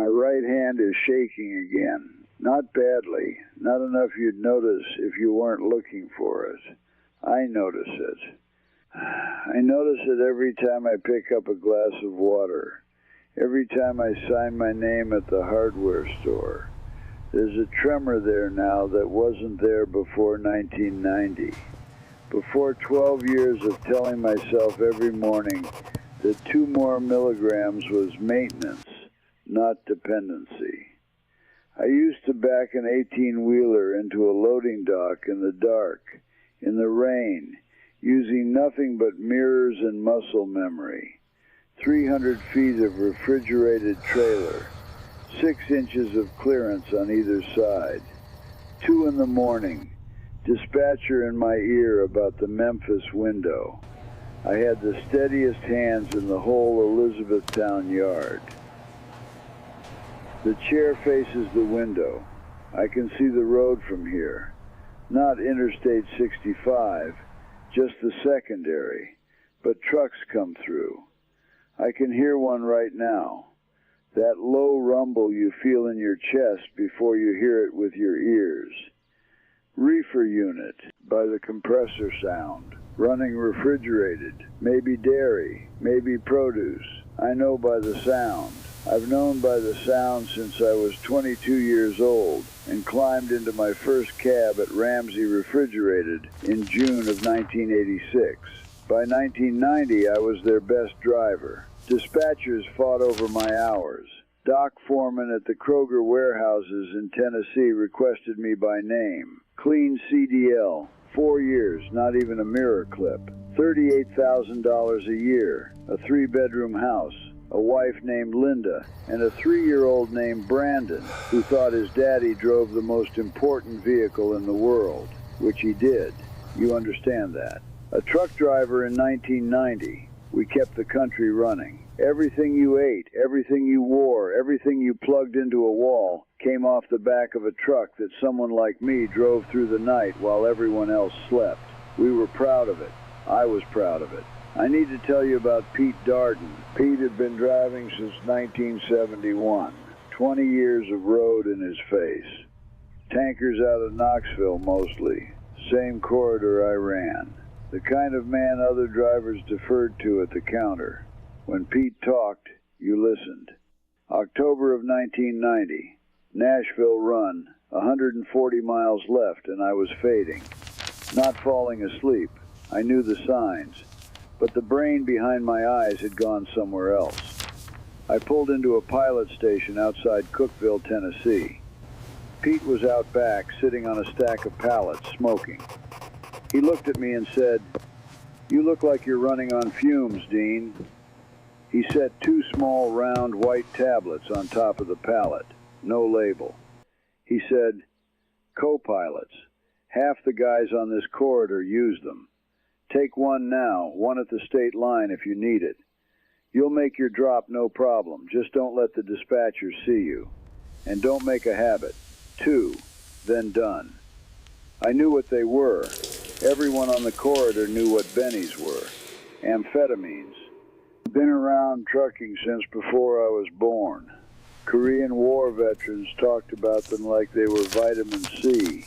My right hand is shaking again. Not badly, not enough you'd notice if you weren't looking for it. I notice it. I notice it every time I pick up a glass of water, every time I sign my name at the hardware store. There's a tremor there now that wasn't there before 1990. Before 12 years of telling myself every morning that 2 more milligrams was maintenance, not dependency. I used to back an 18-wheeler into a loading dock in the dark, in the rain, using nothing but mirrors and muscle memory. 300 feet of refrigerated trailer, 6 inches of clearance on either side. 2 in the morning, dispatcher in my ear about the Memphis window. I had the steadiest hands in the whole Elizabethtown yard. The chair faces the window. I can see the road from here. Not Interstate 65, just the secondary, but trucks come through. I can hear one right now. That low rumble you feel in your chest before you hear it with your ears. Reefer unit by the compressor sound. Running refrigerated, maybe dairy, maybe produce. I know by the sound. I've known by the sound since I was 22 years old and climbed into my first cab at Ramsey Refrigerated in June of 1986. By 1990, I was their best driver. Dispatchers fought over my hours. Dock foremen at the Kroger warehouses in Tennessee requested me by name. Clean CDL, 4 years, not even a mirror clip. $38,000 a year, a 3-bedroom house, a wife named Linda, and a 3-year-old named Brandon, who thought his daddy drove the most important vehicle in the world, which he did. You understand that. A truck driver in 1990, we kept the country running. Everything you ate, everything you wore, everything you plugged into a wall came off the back of a truck that someone like me drove through the night while everyone else slept. We were proud of it. I was proud of it. I need to tell you about Pete Darden. Pete had been driving since 1971. 20 years of road in his face. Tankers out of Knoxville mostly. Same corridor I ran. The kind of man other drivers deferred to at the counter. When Pete talked, you listened. October of 1990. Nashville run. 140 miles left and I was fading. Not falling asleep. I knew the signs. But the brain behind my eyes had gone somewhere else. I pulled into a pilot station outside Cookeville, Tennessee. Pete was out back, sitting on a stack of pallets, smoking. He looked at me and said, "You look like you're running on fumes, Dean." He set 2 small, round, white tablets on top of the pallet, no label. He said, "Co-pilots. Half the guys on this corridor use them. Take one now, one at the state line if you need it. You'll make your drop no problem. Just don't let the dispatchers see you. And don't make a habit. 2, then done." I knew what they were. Everyone on the corridor knew what bennies were. Amphetamines. Been around trucking since before I was born. Korean War veterans talked about them like they were vitamin C.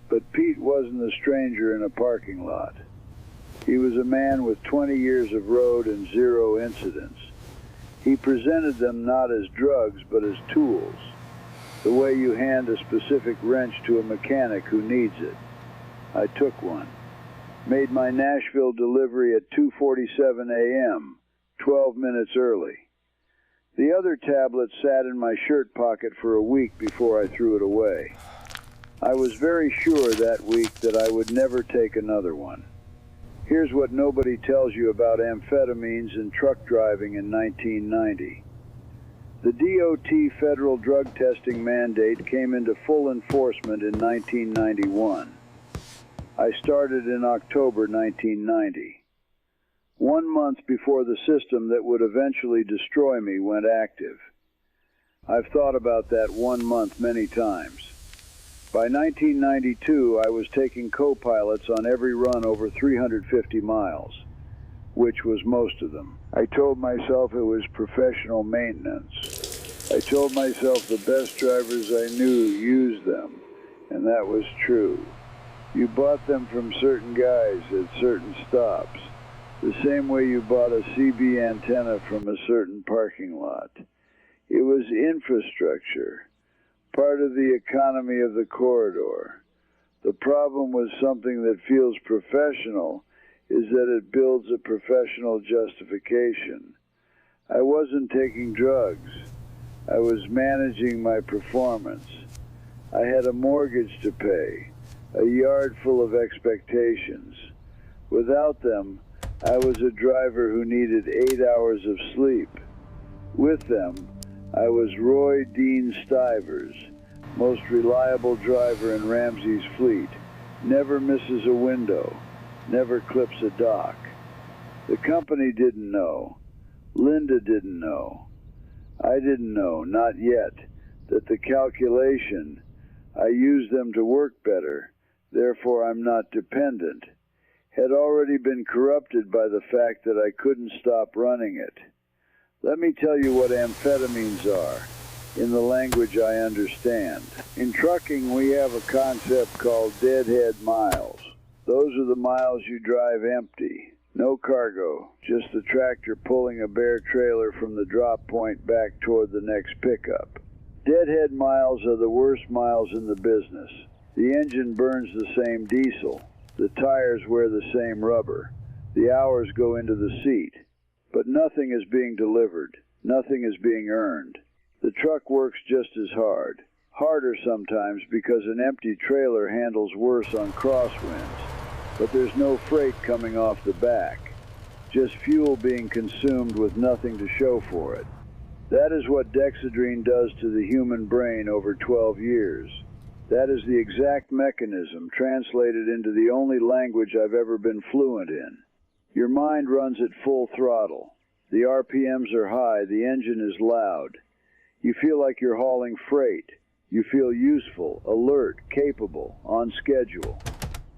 But Pete wasn't a stranger in a parking lot. He was a man with 20 years of road and 0 incidents. He presented them not as drugs, but as tools. The way you hand a specific wrench to a mechanic who needs it. I took one. Made my Nashville delivery at 2:47 a.m., 12 minutes early. The other tablet sat in my shirt pocket for a week before I threw it away. I was very sure that week that I would never take another one. Here's what nobody tells you about amphetamines and truck driving in 1990. The DOT federal drug testing mandate came into full enforcement in 1991. I started in October 1990. 1 month before the system that would eventually destroy me went active. I've thought about that 1 month many times. By 1992, I was taking co-pilots on every run over 350 miles, which was most of them. I told myself it was professional maintenance. I told myself the best drivers I knew used them, and that was true. You bought them from certain guys at certain stops, the same way you bought a CB antenna from a certain parking lot. It was infrastructure, part of the economy of the corridor. The problem with something that feels professional is that it builds a professional justification. I wasn't taking drugs. I was managing my performance. I had a mortgage to pay, a yard full of expectations. Without them, I was a driver who needed 8 hours of sleep. With them, I was Roy Dean Stivers, most reliable driver in Ramsey's fleet, never misses a window, never clips a dock. The company didn't know. Linda didn't know. I didn't know, not yet, that the calculation, I use them to work better, therefore I'm not dependent, had already been corrupted by the fact that I couldn't stop running it. Let me tell you what amphetamines are, in the language I understand. In trucking, we have a concept called deadhead miles. Those are the miles you drive empty. No cargo, just the tractor pulling a bare trailer from the drop point back toward the next pickup. Deadhead miles are the worst miles in the business. The engine burns the same diesel. The tires wear the same rubber. The hours go into the seat. But nothing is being delivered. Nothing is being earned. The truck works just as hard. Harder sometimes because an empty trailer handles worse on crosswinds. But there's no freight coming off the back. Just fuel being consumed with nothing to show for it. That is what dexedrine does to the human brain over 12 years. That is the exact mechanism translated into the only language I've ever been fluent in. Your mind runs at full throttle. The RPMs are high, the engine is loud. You feel like you're hauling freight. You feel useful, alert, capable, on schedule.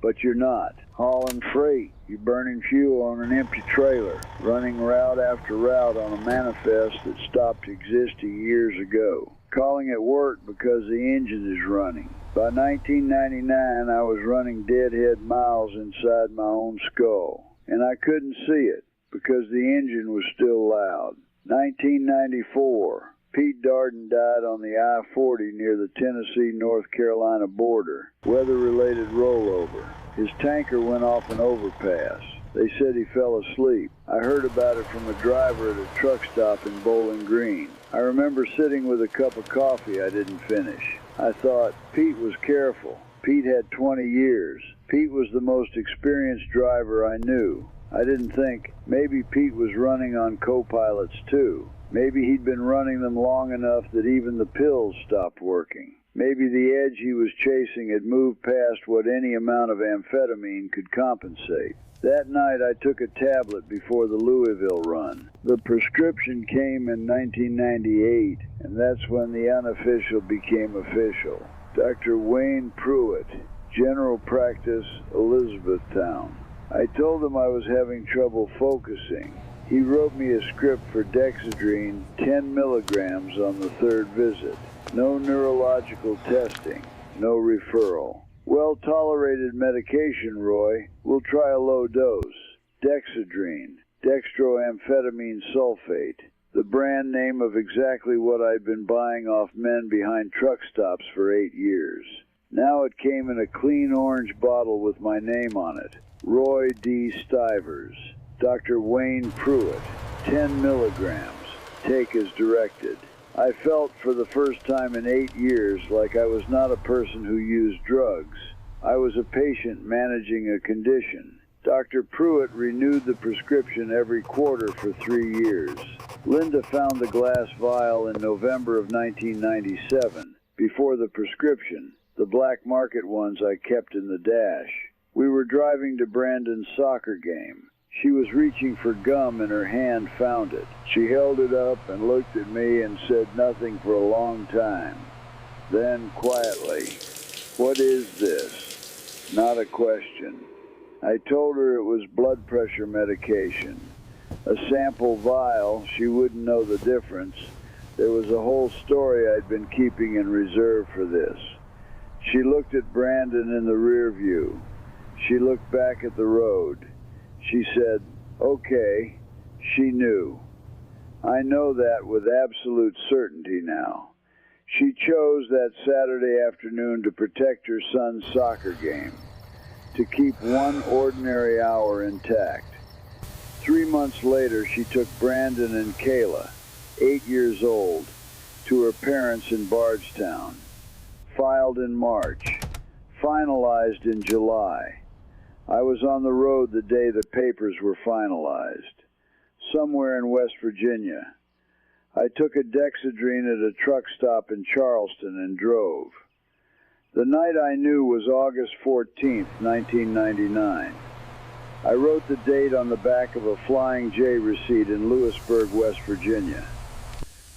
But you're not. Hauling freight, you're burning fuel on an empty trailer, running route after route on a manifest that stopped existing years ago. Calling it work because the engine is running. By 1999, I was running deadhead miles inside my own skull, and I couldn't see it because the engine was still loud. 1994, Pete Darden died on the I-40 near the Tennessee-North Carolina border. Weather-related rollover. His tanker went off an overpass. They said he fell asleep. I heard about it from a driver at a truck stop in Bowling Green. I remember sitting with a cup of coffee I didn't finish. I thought, Pete was careful. Pete had 20 years. Pete was the most experienced driver I knew. I didn't think, maybe Pete was running on co-pilots too. Maybe he'd been running them long enough that even the pills stopped working. Maybe the edge he was chasing had moved past what any amount of amphetamine could compensate. That night I took a tablet before the Louisville run. The prescription came in 1998, and that's when the unofficial became official. Dr. Wayne Pruitt, General Practice, Elizabethtown. I told him I was having trouble focusing. He wrote me a script for dexedrine, 10 milligrams on the third visit. No neurological testing, no referral. Well-tolerated medication, Roy. We'll try a low dose. Dexedrine, dextroamphetamine sulfate, the brand name of exactly what I'd been buying off men behind truck stops for 8 years. Now it came in a clean orange bottle with my name on it. Roy D. Stivers. Dr. Wayne Pruitt. 10 milligrams. Take as directed. I felt for the first time in 8 years like I was not a person who used drugs. I was a patient managing a condition. Dr. Pruitt renewed the prescription every quarter for 3 years. Linda found the glass vial in November of 1997, before the prescription, the black market ones I kept in the dash. We were driving to Brandon's soccer game. She was reaching for gum and her hand found it. She held it up and looked at me and said nothing for a long time. Then, quietly, "What is this?" Not a question. I told her it was blood pressure medication. A sample vial, she wouldn't know the difference. There was a whole story I'd been keeping in reserve for this. She looked at Brandon in the rear view. She looked back at the road. She said, "Okay." She knew. I know that with absolute certainty now. She chose that Saturday afternoon to protect her son's soccer game, to keep one ordinary hour intact. 3 months later, she took Brandon and Kayla, 8 years old, to her parents in Bardstown. Filed in March, finalized in July. I was on the road the day the papers were finalized, somewhere in West Virginia. I took a Dexedrine at a truck stop in Charleston and drove. The night I knew was August 14th, 1999. I wrote the date on the back of a Flying J receipt in Lewisburg, West Virginia.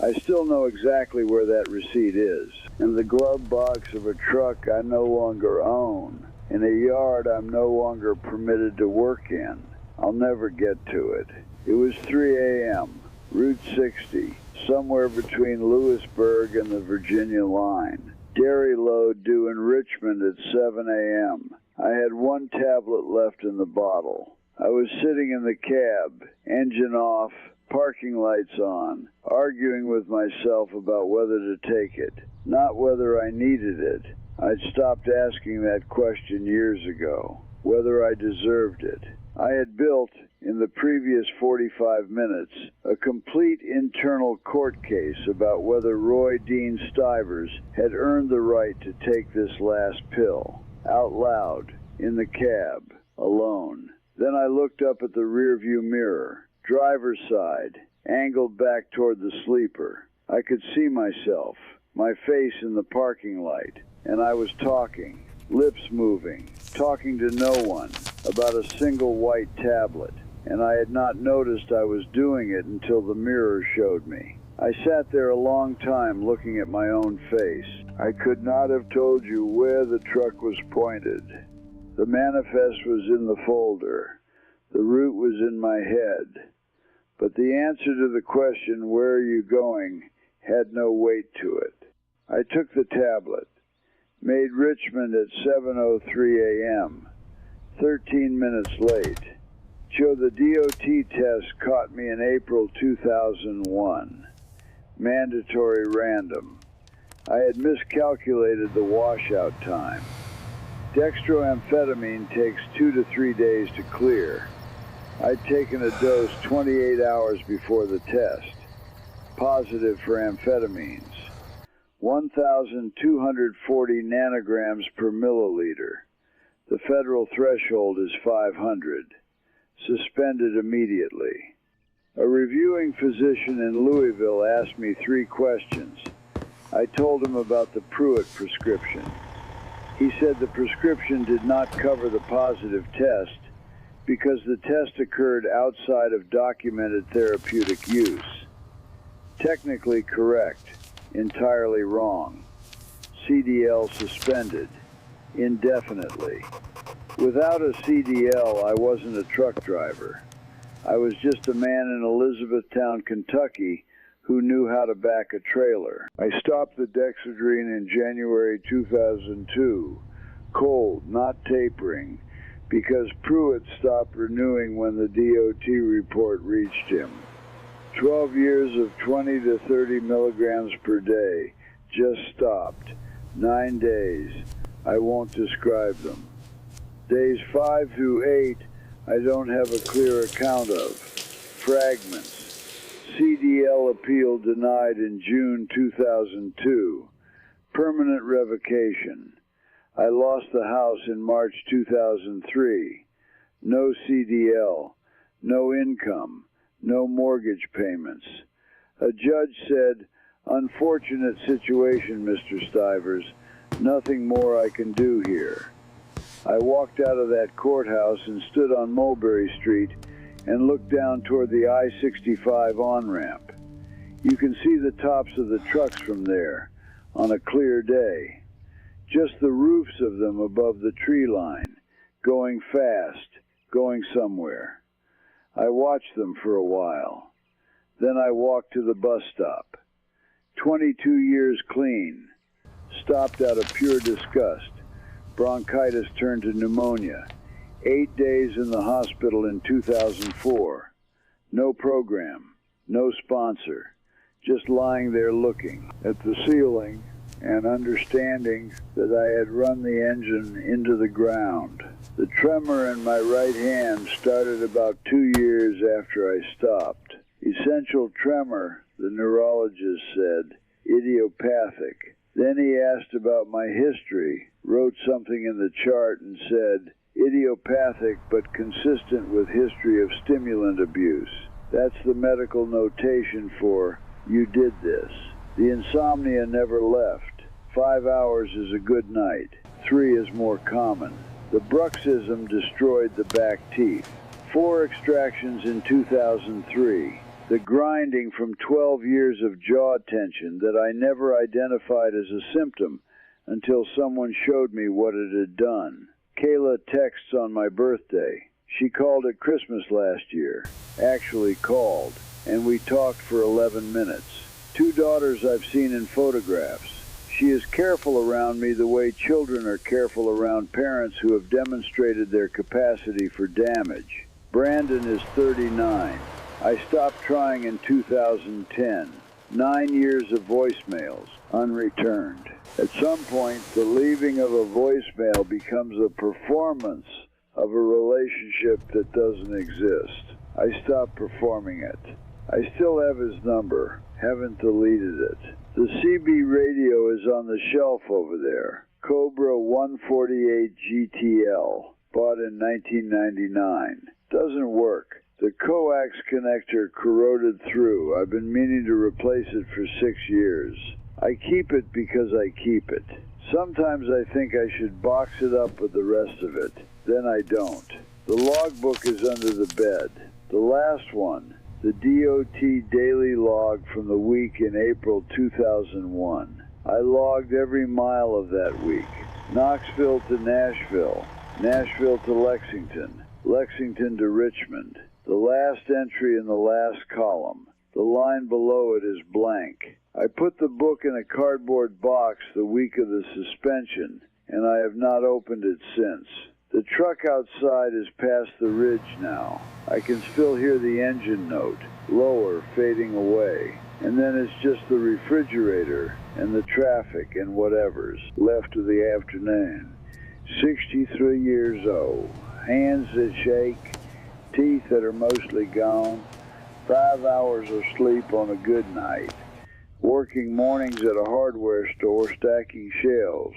I still know exactly where that receipt is. In the glove box of a truck I no longer own. In a yard I'm no longer permitted to work in. I'll never get to it. It was 3 a.m., Route 60, somewhere between Lewisburg and the Virginia line. Dairy load due in Richmond at 7 a.m. I had one tablet left in the bottle. I was sitting in the cab, engine off, parking lights on, arguing with myself about whether to take it, not whether I needed it. I'd stopped asking that question years ago, whether I deserved it. I had built, in the previous 45 minutes, a complete internal court case about whether Roy Dean Stivers had earned the right to take this last pill, out loud, in the cab, alone. Then I looked up at the rearview mirror, driver's side, angled back toward the sleeper. I could see myself, my face in the parking light, and I was talking, lips moving, talking to no one, about a single white tablet, and I had not noticed I was doing it until the mirror showed me. I sat there a long time looking at my own face. I could not have told you where the truck was pointed. The manifest was in the folder. The route was in my head. But the answer to the question, "Where are you going?" had no weight to it. I took the tablet, made Richmond at 7:03 a.m., 13 minutes late. Joe, the DOT test caught me in April 2001. Mandatory random. I had miscalculated the washout time. Dextroamphetamine takes 2 to 3 days to clear. I'd taken a dose 28 hours before the test. Positive for amphetamines. 1,240 nanograms per milliliter. The federal threshold is 500. Suspended immediately. A reviewing physician in Louisville asked me 3 questions. I told him about the Pruitt prescription. He said the prescription did not cover the positive test because the test occurred outside of documented therapeutic use. Technically correct, entirely wrong. CDL suspended, indefinitely. Without a CDL, I wasn't a truck driver. I was just a man in Elizabethtown, Kentucky, who knew how to back a trailer. I stopped the Dexedrine in January 2002, cold, not tapering, because Pruitt stopped renewing when the DOT report reached him. 12 years of 20 to 30 milligrams per day, just stopped. 9 days. I won't describe them. Days 5 through 8, I don't have a clear account of. Fragments. CDL appeal denied in June 2002. Permanent revocation. I lost the house in March 2003. No CDL. No income. No mortgage payments. A judge said, "Unfortunate situation, Mr. Stivers. Nothing more I can do here." I walked out of that courthouse and stood on Mulberry Street and looked down toward the I-65 on-ramp. You can see the tops of the trucks from there on a clear day. Just the roofs of them above the tree line, going fast, going somewhere. I watched them for a while. Then I walked to the bus stop. 22 years clean. Stopped out of pure disgust. Bronchitis turned to pneumonia. 8 days in the hospital in 2004. No program, no sponsor. Just lying there looking at the ceiling and understanding that I had run the engine into the ground. The tremor in my right hand started about 2 years after I stopped. Essential tremor, the neurologist said, idiopathic. Then he asked about my history, wrote something in the chart and said, idiopathic but consistent with history of stimulant abuse. That's the medical notation for, you did this. The insomnia never left. 5 hours is a good night. 3 is more common. The bruxism destroyed the back teeth. 4 extractions in 2003. The grinding from 12 years of jaw tension that I never identified as a symptom until someone showed me what it had done. Kayla texts on my birthday. She called at Christmas last year. Actually called. And we talked for 11 minutes. 2 daughters I've seen in photographs. She is careful around me the way children are careful around parents who have demonstrated their capacity for damage. Brandon is 39. I stopped trying in 2010. 9 years of voicemails, unreturned. At some point, the leaving of a voicemail becomes a performance of a relationship that doesn't exist. I stopped performing it. I still have his number, haven't deleted it. The CB radio is on the shelf over there. Cobra 148 GTL, bought in 1999. Doesn't work. The coax connector corroded through. I've been meaning to replace it for 6 years. I keep it because I keep it. Sometimes I think I should box it up with the rest of it. Then I don't. The logbook is under the bed. The last one, the DOT daily log from the week in April 2001. I logged every mile of that week. Knoxville to Nashville, Nashville to Lexington, Lexington to Richmond. The last entry in the last column. The line below it is blank. I put the book in a cardboard box the week of the suspension, and I have not opened it since. The truck outside is past the ridge now. I can still hear the engine note, lower, fading away. And then it's just the refrigerator and the traffic and whatever's left of the afternoon. 63 years old. Hands that shake. Teeth that are mostly gone. 5 hours of sleep on a good night. Working mornings at a hardware store stacking shelves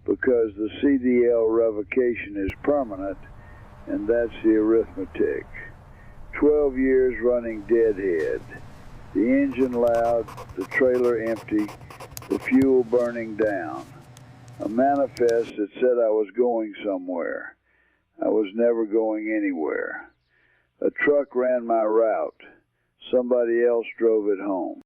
because the CDL revocation is permanent, and that's the arithmetic. 12 years running deadhead. The engine loud, the trailer empty, the fuel burning down. A manifest that said I was going somewhere. I was never going anywhere. A truck ran my route. Somebody else drove it home.